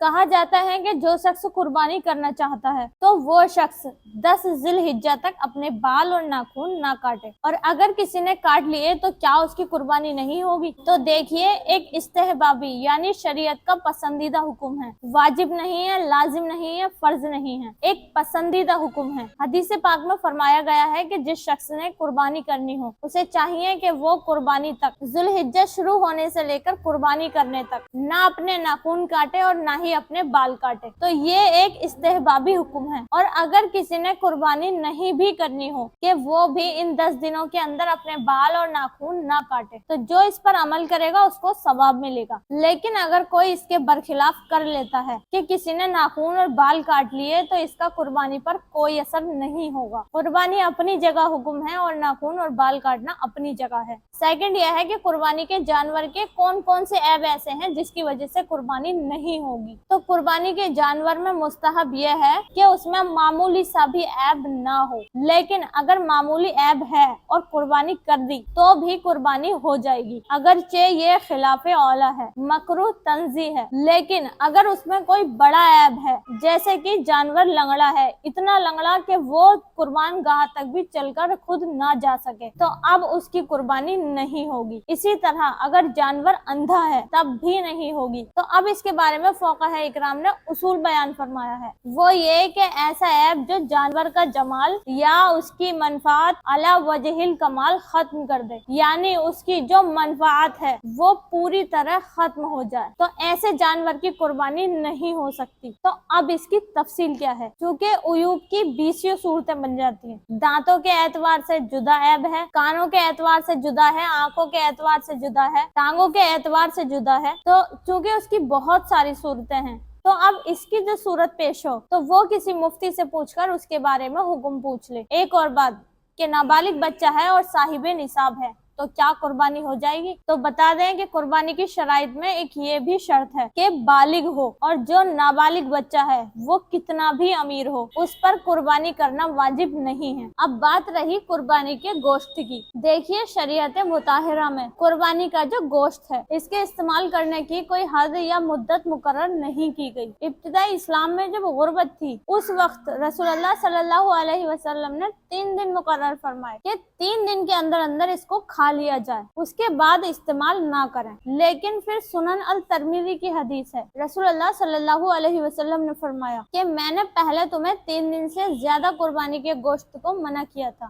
کہا جاتا ہے کہ جو شخص قربانی کرنا چاہتا ہے تو وہ شخص 10 ذی الحجہ تک اپنے بال اور ناخن نہ کاٹے، اور اگر کسی نے کاٹ لیے تو کیا اس کی قربانی نہیں ہوگی؟ تو دیکھیے، ایک استحبابی یعنی شریعت کا پسندیدہ حکم ہے، واجب نہیں ہے، لازم نہیں ہے، فرض نہیں ہے، ایک پسندیدہ حکم ہے۔ حدیث پاک میں فرمایا گیا ہے کہ جس شخص نے قربانی کرنی ہو اسے چاہیے کہ وہ قربانی تک، ذی الحجہ شروع ہونے سے لے کر قربانی کرنے تک، نہ اپنے ناخن کاٹے اور نہ ہی اپنے بال کاٹے۔ تو یہ ایک استحبابی حکم ہے، اور اگر کسی نے قربانی نہیں بھی کرنی ہو کہ وہ بھی ان 10 دنوں کے اندر اپنے بال اور ناخن نہ کاٹے، تو جو اس پر عمل کرے گا اس کو ثواب ملے گا۔ لیکن اگر کوئی اس کے برخلاف کر لیتا ہے کہ کسی نے ناخن اور بال کاٹ لیے تو اس کا قربانی پر کوئی اثر نہیں ہوگا۔ قربانی اپنی جگہ حکم ہے اور ناخن اور بال کاٹنا اپنی جگہ ہے۔ سیکنڈ یہ ہے کہ قربانی کے جانور کے کون کون سے عیب ایسے ہیں جس کی وجہ سے قربانی نہیں ہوگی۔ تو قربانی کے جانور میں مستحب یہ ہے کہ اس میں معمولی سا بھی عیب نہ ہو، لیکن اگر معمولی عیب ہے اور قربانی کر دی تو بھی قربانی ہو جائے گی، اگرچہ یہ خلاف اولا ہے، مکروہ تنزیہ ہے۔ لیکن اگر اس میں کوئی بڑا عیب ہے، جیسے کہ جانور لنگڑا ہے، اتنا لنگڑا کہ وہ قربان گاہ تک بھی چل کر خود نہ جا سکے، تو اب اس کی قربانی نہیں ہوگی۔ اسی طرح اگر جانور اندھا ہے تب بھی نہیں ہوگی۔ تو اب اس کے بارے میں فقہاء اکرام نے اصول بیان فرمایا ہے، وہ یہ کہ ایسا عیب جو جانور کا جمال یا اس کی منفعت علی وجہ الکمال ختم کر دے، یعنی اس کی جو منفعت ہے وہ پوری طرح ختم ہو جائے، تو ایسے جانور کی قربانی نہیں ہو سکتی۔ تو اب اس کی تفصیل کیا ہے؟ چونکہ عیوب کی 20 صورتیں بن جاتی ہیں، دانتوں کے اعتبار سے جدا عیب ہے، کانوں کے اعتبار سے جدا ہے، آنکھوں کے اعتبار سے جدا ہے، ٹانگوں کے اعتبار سے جدا ہے، تو چونکہ اس کی بہت ساری صورتیں ہیں، تو اب اس کی جو صورت پیش ہو تو وہ کسی مفتی سے پوچھ کر اس کے بارے میں حکم پوچھ لے۔ ایک اور بات کہ نابالغ بچہ ہے اور صاحب نصاب ہے تو کیا قربانی ہو جائے گی؟ تو بتا دیں کہ قربانی کی شرائط میں ایک یہ بھی شرط ہے کہ بالغ ہو، اور جو نابالغ بچہ ہے وہ کتنا بھی امیر ہو اس پر قربانی کرنا واجب نہیں ہے۔ اب بات رہی قربانی کے گوشت کی۔ دیکھیے، شریعت مطہرہ میں قربانی کا جو گوشت ہے اس کے استعمال کرنے کی کوئی حد یا مدت مقرر نہیں کی گئی۔ ابتدائی اسلام میں جب غربت تھی اس وقت رسول اللہ صلی اللہ علیہ وسلم نے 3 دن مقرر فرمائے کہ 3 دن کے اندر اندر اس کو کھا لیا جائے، اس کے بعد استعمال نہ کریں۔ لیکن پھر سنن الترمذی کی حدیث ہے، رسول اللہ صلی اللہ علیہ وسلم نے فرمایا کہ میں نے پہلے تمہیں 3 دن سے زیادہ قربانی کے گوشت کو منع کیا تھا،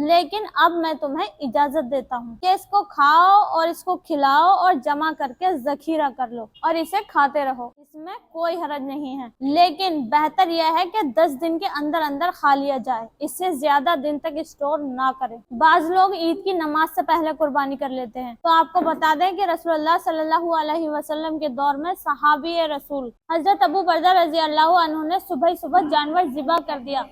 لیکن اب میں تمہیں اجازت دیتا ہوں کہ اس کو کھاؤ اور اس کو کھلاؤ اور جمع کر کے ذخیرہ کر لو اور اسے کھاتے رہو، اس میں کوئی حرج نہیں ہے۔ لیکن بہتر یہ ہے کہ 10 دن کے اندر اندر کھا لیا جائے، اس سے زیادہ دن تک اسٹور نہ کریں۔ بعض لوگ عید کی نماز سے پہلے قربانی کر لیتے ہیں، تو آپ کو بتا دیں کہ رسول اللہ صلی اللہ علیہ وسلم کے دور میں صحابی رسول حضرت ابو بردہ رضی اللہ عنہ نے صبح صبح جانور ذبح کر دیا،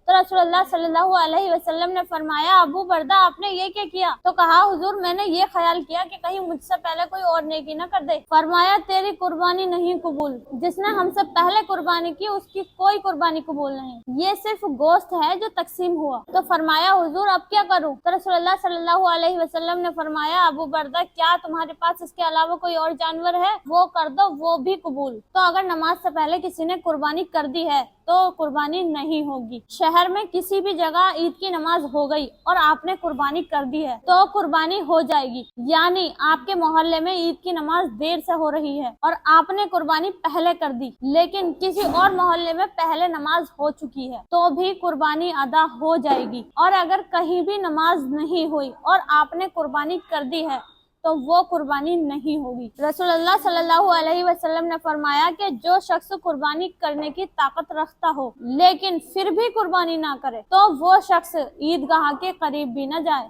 تو رسول اللہ صلی اللہ علیہ وسلم نے فرمایا، ابو بردہ آپ نے یہ کیا کیا؟ تو کہا، حضور میں نے یہ خیال کیا کہ کہیں مجھ سے پہلے کوئی اور نیکی نہ کر دے۔ فرمایا، تیری قربانی نہیں قبول، جس نے ہم سے پہلے قربانی کی اس کی کوئی قربانی قبول نہیں، یہ صرف گوشت ہے جو تقسیم ہوا۔ تو فرمایا، حضور اب کیا کروں؟ تو رسول اللہ صلی اللہ علیہ وسلم نے فرمایا، ابو بردہ کیا تمہارے پاس اس کے علاوہ کوئی اور جانور ہے؟ وہ کر دو، وہ بھی قبول۔ تو اگر نماز سے پہلے کسی نے قربانی کر دی ہے تو قربانی نہیں ہوگی۔ شہر میں کسی بھی جگہ عید کی نماز ہو گئی اور آپ نے قربانی کر دی ہے تو قربانی ہو جائے گی، یعنی آپ کے محلے میں عید کی نماز دیر سے ہو رہی ہے اور آپ نے قربانی پہلے کر دی، لیکن کسی اور محلے میں پہلے نماز ہو چکی ہے تو بھی قربانی ادا ہو جائے گی۔ اور اگر کہیں بھی نماز نہیں ہوئی اور آپ نے قربانی کر دی ہے تو وہ قربانی نہیں ہوگی۔ رسول اللہ صلی اللہ علیہ وسلم نے فرمایا کہ جو شخص قربانی کرنے کی طاقت رکھتا ہو لیکن پھر بھی قربانی نہ کرے تو وہ شخص عیدگاہ کے قریب بھی نہ جائے۔